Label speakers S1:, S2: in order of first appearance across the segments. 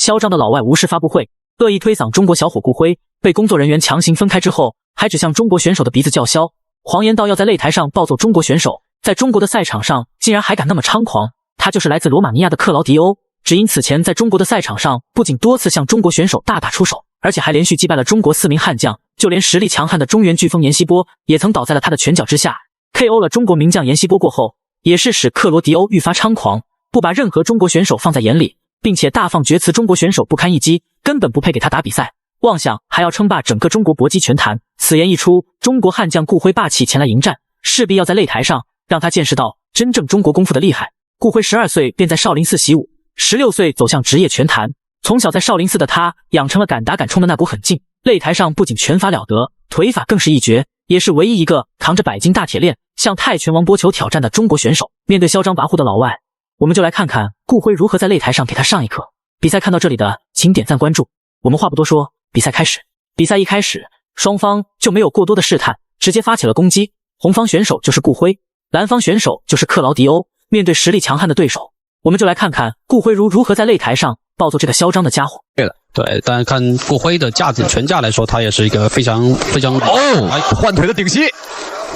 S1: 嚣张的老外无视发布会，恶意推搡中国小伙顾辉，被工作人员强行分开之后，还指向中国选手的鼻子叫嚣，谎言到要在擂台上暴揍中国选手，在中国的赛场上竟然还敢那么猖狂。他就是来自罗马尼亚的克劳迪欧，只因此前在中国的赛场上不仅多次向中国选手大打出手，而且还连续击败了中国4名悍将，就连实力强悍的中原飓风阎锡波也曾倒在了他的拳脚之下。KO 了中国名将阎锡波过后，也是使克罗迪欧愈发猖狂，不把任何中国选手放在眼里，并且大放厥词中国选手不堪一击，根本不配给他打比赛，妄想还要称霸整个中国搏击拳坛。此言一出，中国悍将顾辉霸气前来迎战，势必要在擂台上让他见识到真正中国功夫的厉害。顾辉12岁便在少林寺习武，16岁走向职业拳坛，从小在少林寺的他养成了敢打敢冲的那股狠劲，擂台上不仅拳法了得，腿法更是一绝，也是唯一一个扛着100斤大铁链向泰拳王波球挑战的中国选手。面对嚣张跋扈的老外，我们就来看看顾辉如何在擂台上给他上一课。比赛看到这里的请点赞关注。我们话不多说，比赛开始。比赛一开始，双方就没有过多的试探，直接发起了攻击。红方选手就是顾辉，蓝方选手就是克劳迪欧。面对实力强悍的对手，我们就来看看顾辉如何在擂台上暴揍这个嚣张的家伙。
S2: 对，但看顾辉的架子拳架来说，他也是一个非常
S3: 换腿的顶膝，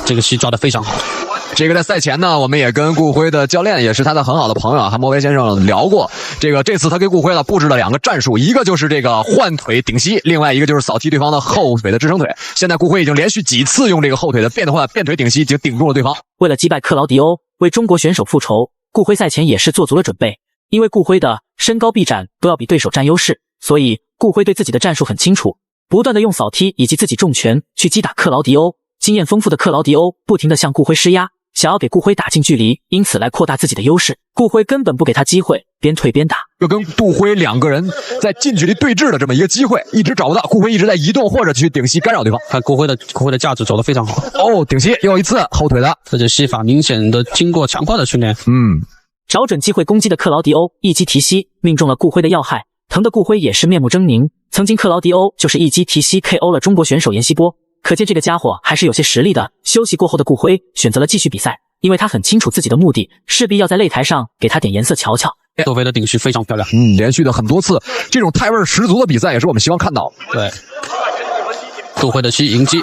S2: 这个膝抓得非常好。
S3: 这个在赛前呢，我们也跟顾辉的教练，也是他的很好的朋友韩博维先生聊过。这次他给顾辉布置了2个战术，一个就是这个换腿顶膝，另外一个就是扫踢对方的后腿的支撑腿。现在顾辉已经连续几次用这个后腿的变腿顶膝，已经顶住了对方。
S1: 为了击败克劳迪欧，为中国选手复仇，顾辉赛前也是做足了准备。因为顾辉的身高臂展都要比对手占优势，所以顾辉对自己的战术很清楚，不断的用扫踢以及自己重拳去击打克劳迪欧。经验丰富的克劳迪欧不停的向顾辉施压，想要给顾辉打近距离，因此来扩大自己的优势。顾辉根本不给他机会，边退边打，
S3: 就跟顾辉2个人在近距离对峙的这么一个机会，一直找不到。顾辉一直在移动或者去顶膝干扰对方。
S2: 看顾辉的架子走得非常好。
S3: 顶膝又一次后腿的，
S2: 这膝法明显的经过强化的训练。
S1: 找准机会攻击的克劳迪欧一击提膝，命中了顾辉的要害，疼的顾辉也是面目狰狞。曾经克劳迪欧就是一击提膝 KO 了中国选手阎锡波，可见这个家伙还是有些实力的。休息过后的顾辉选择了继续比赛，因为他很清楚自己的目的，势必要在擂台上给他点颜色瞧瞧。
S2: 杜飞的顶膝非常漂亮，
S3: 连续的很多次，这种态味十足的比赛也是我们希望看到。
S2: 对，杜辉的膝迎击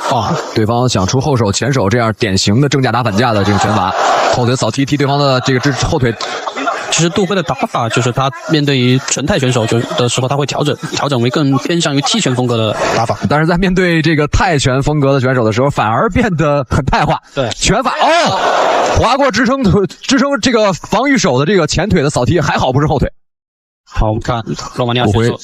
S3: 对方想出后手前手这样典型的正架打反架的这种拳法，后腿扫踢踢对方的这后腿。
S2: 其实杜辉的打法就是他面对于纯泰选手的时候，他会调整为更偏向于踢拳风格的打法，
S3: 但是在面对这个泰拳风格的选手的时候，反而变得很泰化。
S2: 对，
S3: 拳法划过支撑这个防御手的这个前腿的扫踢，还好不是后腿。
S2: 好，我们看罗马尼亚选手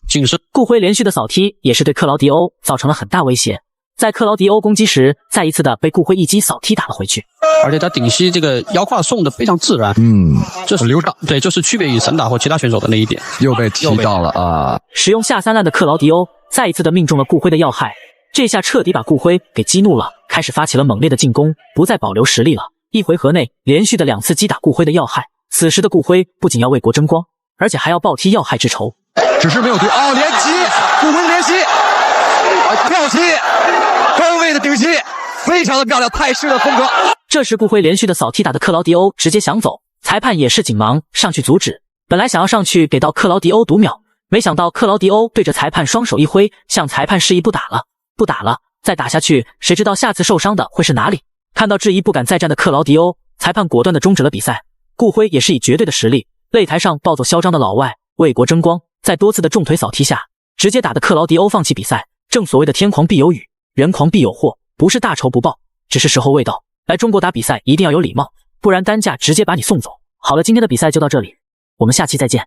S2: 近身。
S1: 顾辉连续的扫踢也是对克劳迪欧造成了很大威胁，在克劳迪欧攻击时，再一次的被顾辉一击扫踢打了回去。
S2: 而且他顶膝这个腰胯送的非常自然，这是
S3: 流畅。
S2: 对，就是区别于散打或其他选手的那一点。
S3: 又被踢到了啊！
S1: 使用下三滥的克劳迪欧再一次的命中了顾辉的要害，这下彻底把顾辉给激怒了，开始发起了猛烈的进攻，不再保留实力了。一回合内连续的2次击打顾辉的要害，此时的顾辉不仅要为国争光，而且还要报踢要害之仇。
S3: 只是没有对连击，顾辉连袭，跳起，高位的顶膝，非常的漂亮，泰式的风格。
S1: 这时顾辉连续的扫踢打的克劳迪欧直接想走，裁判也是紧忙上去阻止。本来想要上去给到克劳迪欧读秒，没想到克劳迪欧对着裁判双手一挥，向裁判示意不打了，再打下去，谁知道下次受伤的会是哪里？看到质疑不敢再战的克劳迪欧，裁判果断的终止了比赛。顾辉也是以绝对的实力，擂台上暴走嚣张的老外，为国争光，在多次的重腿扫踢下，直接打的克劳迪欧放弃比赛。正所谓的天狂必有雨，人狂必有祸，不是大仇不报，只是时候未到。来中国打比赛一定要有礼貌，不然单价直接把你送走。好了，今天的比赛就到这里，我们下期再见。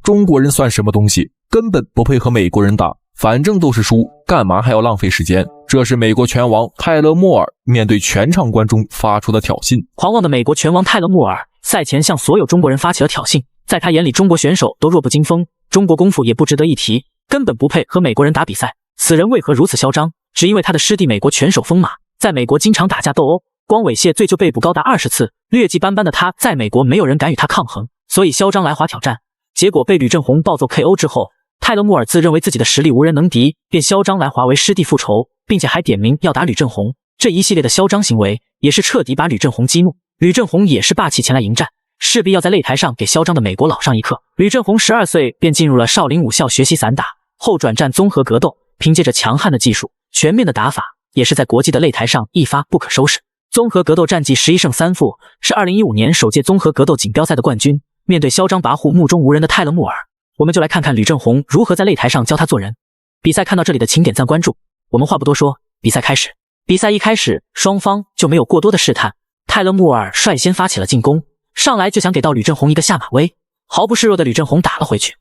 S4: 中国人算什么东西，根本不配和美国人打，反正都是输，干嘛还要浪费时间？这是美国拳王泰勒·莫尔面对全场观众发出的挑衅。
S1: 狂妄的美国拳王泰勒·莫尔赛前向所有中国人发起了挑衅，在他眼里中国选手都弱不禁风，中国功夫也不值得一提，根本不配和美国人打比赛。此人为何如此嚣张？只因为他的师弟美国拳手疯马在美国经常打架斗殴，光猥亵罪就被捕高达20次，劣迹斑斑的他在美国没有人敢与他抗衡，所以嚣张来华挑战。结果被吕振宏暴揍 KO 之后，泰勒·莫尔自认为自己的实力无人能敌，便嚣张来华为师弟复仇，并且还点名要打吕振宏。这一系列的嚣张行为也是彻底把吕振宏激怒。吕振宏也是霸气前来迎战，势必要在擂台上给嚣张的美国佬上一课。吕振宏12岁便进入了少林武校学习散打，后转战综合格斗，凭借着强悍的技术、全面的打法，也是在国际的擂台上一发不可收拾。综合格斗战绩11胜3负，是2015年首届综合格斗锦标赛的冠军。面对嚣张跋扈、目中无人的泰勒·穆尔，我们就来看看吕振宏如何在擂台上教他做人。比赛看到这里的请点赞关注。我们话不多说，比赛开始。比赛一开始，双方就没有过多的试探，泰勒·穆尔率先发起了进攻，上来就想给到吕振宏一个下马威，毫不示弱的吕振宏打了回去。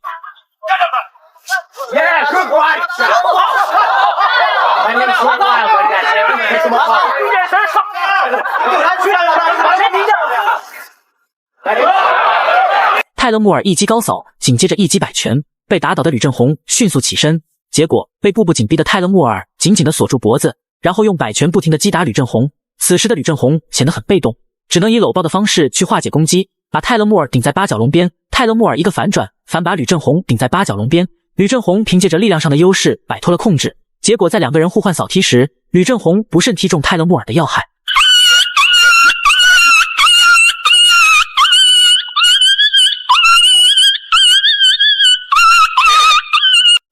S1: 泰勒·穆尔一击高扫，紧接着一击摆拳，被打倒的吕振宏迅速起身，结果被步步紧逼的泰勒·穆尔紧紧地锁住脖子，然后用摆拳不停地击打吕振宏。此时的吕振宏显得很被动，只能以搂抱的方式去化解攻击，把泰勒·穆尔顶在八角笼边。泰勒·穆尔一个反转，反把吕振宏顶在八角笼边。吕振宏凭借着力量上的优势摆脱了控制，结果在两个人互换扫踢时，吕振宏不慎踢中泰勒·穆尔的要害。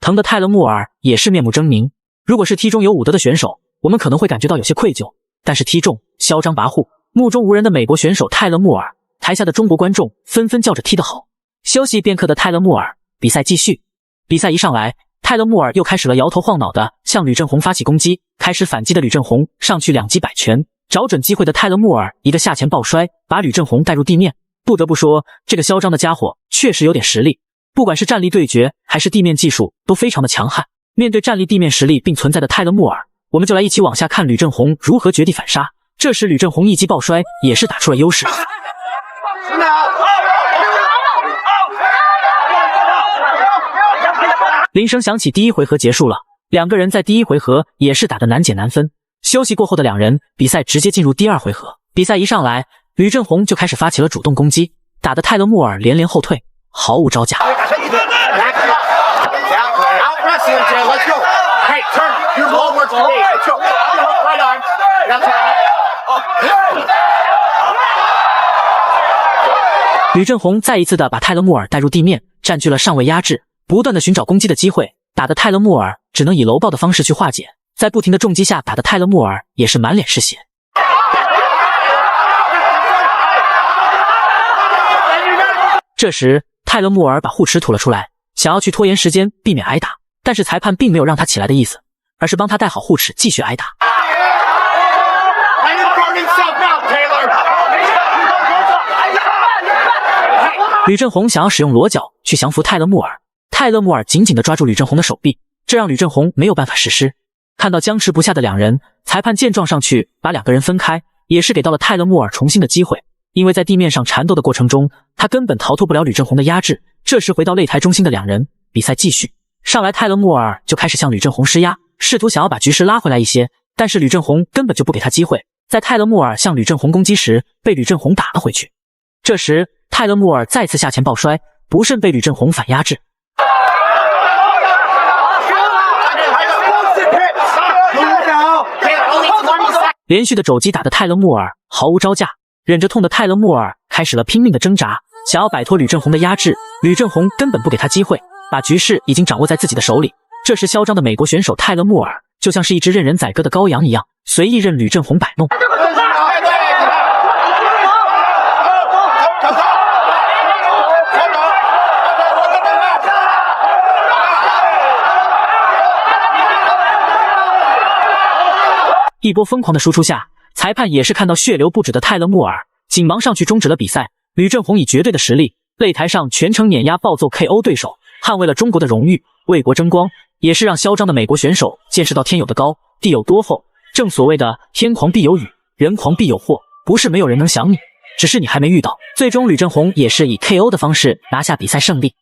S1: 疼的泰勒·穆尔也是面目狰狞。如果是踢中有武德的选手，我们可能会感觉到有些愧疚，但是踢中嚣张跋扈、目中无人的美国选手泰勒·穆尔，台下的中国观众纷纷叫着踢得好。休息片刻的泰勒·穆尔，比赛继续。比赛一上来，泰勒·穆尔又开始了摇头晃脑的向吕振宏发起攻击，开始反击的吕振宏上去两击摆拳，找准机会的泰勒·穆尔一个下前抱摔，把吕振宏带入地面。不得不说，这个嚣张的家伙确实有点实力，不管是站立对决还是地面技术都非常的强悍。面对站立地面实力并存在的泰勒·穆尔，我们就来一起往下看吕振宏如何绝地反杀。这时吕振宏一击抱摔也是打出了优势。铃声响起，第一回合结束了，两个人在第一回合也是打得难解难分。休息过后的两人，比赛直接进入第二回合。比赛一上来，吕振宏就开始发起了主动攻击，打得泰勒·穆尔连连后退，毫无招架。吕振宏再一次的把泰勒·穆尔带入地面，占据了上位压制，不断的寻找攻击的机会，打得泰勒·穆尔只能以搂抱的方式去化解，在不停的重击下，打得泰勒·穆尔也是满脸是血。这时泰勒·穆尔把护持吐了出来，想要去拖延时间，避免挨打，但是裁判并没有让他起来的意思，而是帮他戴好护持继续挨打。吕振宏想要使用裸脚去降服泰勒·穆尔，泰勒·穆尔紧紧地抓住吕振宏的手臂，这让吕振宏没有办法实施。看到僵持不下的两人，裁判见状上去把两个人分开，也是给到了泰勒·穆尔重新的机会。因为在地面上缠斗的过程中，他根本逃脱不了吕振宏的压制。这时回到擂台中心的两人，比赛继续。上来泰勒·穆尔就开始向吕振宏施压，试图想要把局势拉回来一些，但是吕振宏根本就不给他机会。在泰勒·穆尔向吕振宏攻击时，被吕振宏打了回去。这时泰勒·穆尔再次下前抱摔，不慎被吕振宏反压制。连续的肘击打得泰勒·穆尔毫无招架，忍着痛的泰勒·穆尔开始了拼命的挣扎，想要摆脱吕振宏的压制。吕振宏根本不给他机会，把局势已经掌握在自己的手里。这时嚣张的美国选手泰勒·穆尔就像是一只任人宰割的羔羊一样，随意任吕振宏摆弄。一波疯狂的输出下，裁判也是看到血流不止的泰勒·穆尔，紧忙上去终止了比赛。吕振宏以绝对的实力，擂台上全程碾压暴揍 KO 对手，捍卫了中国的荣誉，为国争光，也是让嚣张的美国选手见识到天有多高，地有多厚。正所谓的天狂必有雨，人狂必有祸，不是没有人能想你，只是你还没遇到。最终吕振宏也是以 KO 的方式拿下比赛胜利。